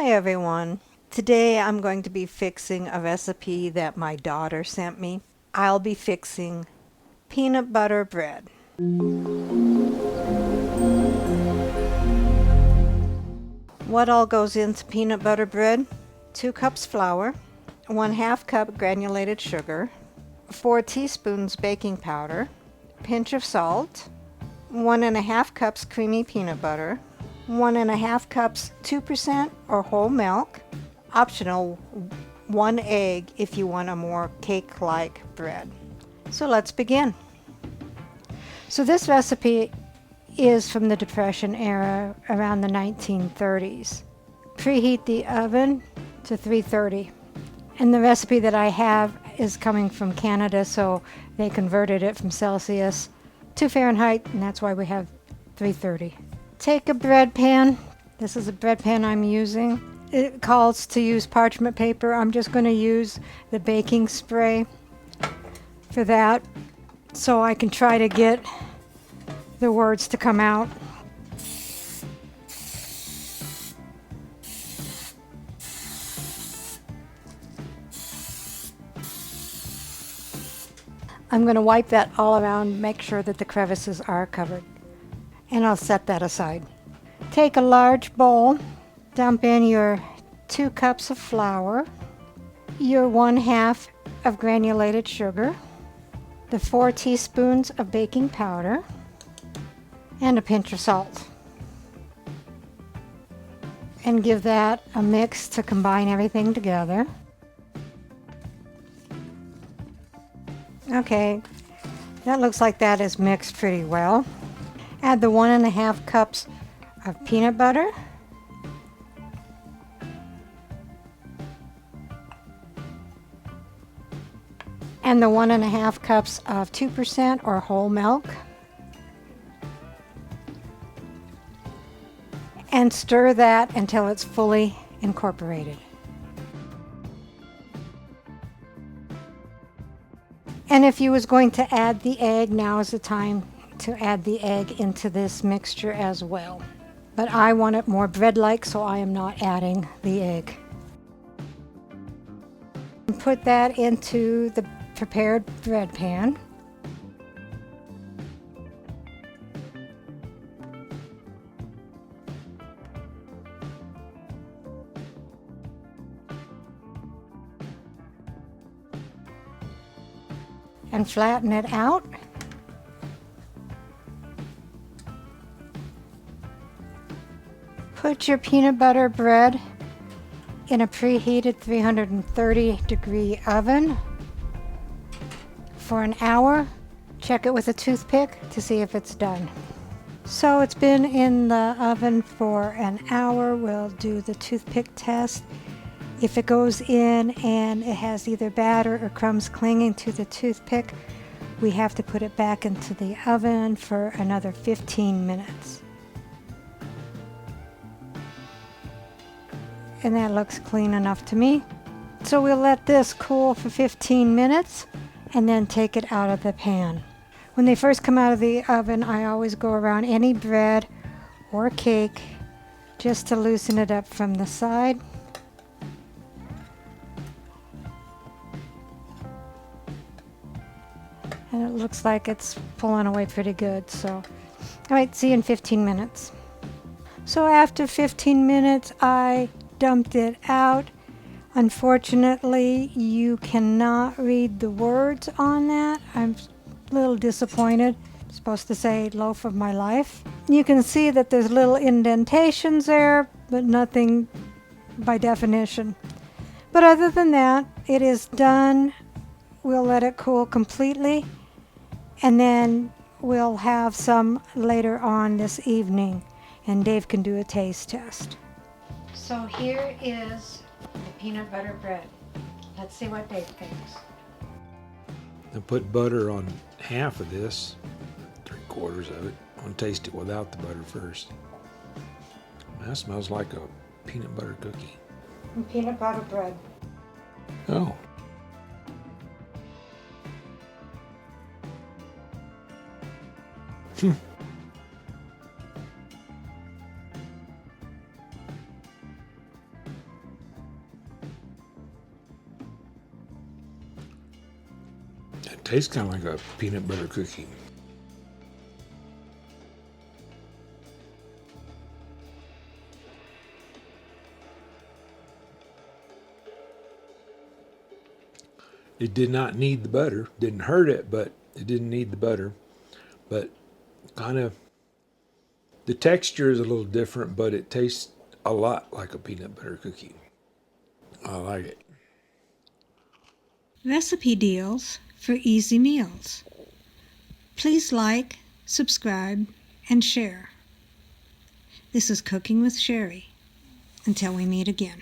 Hi everyone. Today I'm going to be fixing a recipe that my daughter sent me. I'll be fixing peanut butter bread. What all goes into peanut butter bread? 2 cups flour, 1/2 cup granulated sugar, 4 teaspoons baking powder, pinch of salt, 1½ cups creamy peanut butter, 1½ cups 2% or whole milk, optional 1 egg if you want a more cake-like bread. So let's begin. So this recipe is from the Depression era, around the 1930s. Preheat the oven to 330. And the recipe that I have is coming from Canada, so they converted it from Celsius to Fahrenheit, and that's why we have 330. Take a bread pan. This is a bread pan I'm using. It calls to use parchment paper. I'm just going to use the baking spray for that, so I can try to get the words to come out. I'm going to wipe that all around, make sure that the crevices are covered, and I'll set that aside. Take a large bowl, dump in your 2 cups of flour, your 1/2 of granulated sugar, the 4 teaspoons of baking powder, and a pinch of salt. And give that a mix to combine everything together. Okay, that looks like that is mixed pretty well. Add the 1½ cups of peanut butter, and the 1½ cups of 2% or whole milk, and stir that until it's fully incorporated. And if you was going to add the egg, now is the time to add the egg into this mixture as well. But I want it more bread-like, so I am not adding the egg. Put that into the prepared bread pan. And flatten it out. Put your peanut butter bread in a preheated 330-degree oven for an hour. Check it with a toothpick to see if it's done. So it's been in the oven for an hour. We'll do the toothpick test. If it goes in and it has either batter or crumbs clinging to the toothpick, we have to put it back into the oven for another 15 minutes. And that looks clean enough to me. So we'll let this cool for 15 minutes and then take it out of the pan. When they first come out of the oven, I always go around any bread or cake just to loosen it up from the side. And it looks like it's pulling away pretty good. So, all right, see you in 15 minutes. So after 15 minutes, I dumped it out. Unfortunately, you cannot read the words on that. I'm a little disappointed. It's supposed to say loaf of my life. You can see that there's little indentations there, but nothing by definition. But other than that, it is done. We'll let it cool completely, and then we'll have some later on this evening, and Dave can do a taste test. So here is the peanut butter bread. Let's see what Dave thinks. I put butter on half of this, 3/4 of it. I'm gonna taste it without the butter first. That smells like a peanut butter cookie. And peanut butter bread. Oh. Tastes kind of like a peanut butter cookie. It did not need the butter. Didn't hurt it, but it didn't need the butter. But kind of, the texture is a little different, but it tastes a lot like a peanut butter cookie. I like it. Recipe deals for easy meals. Please like, subscribe, and share. This is Cooking with Sherry. Until we meet again.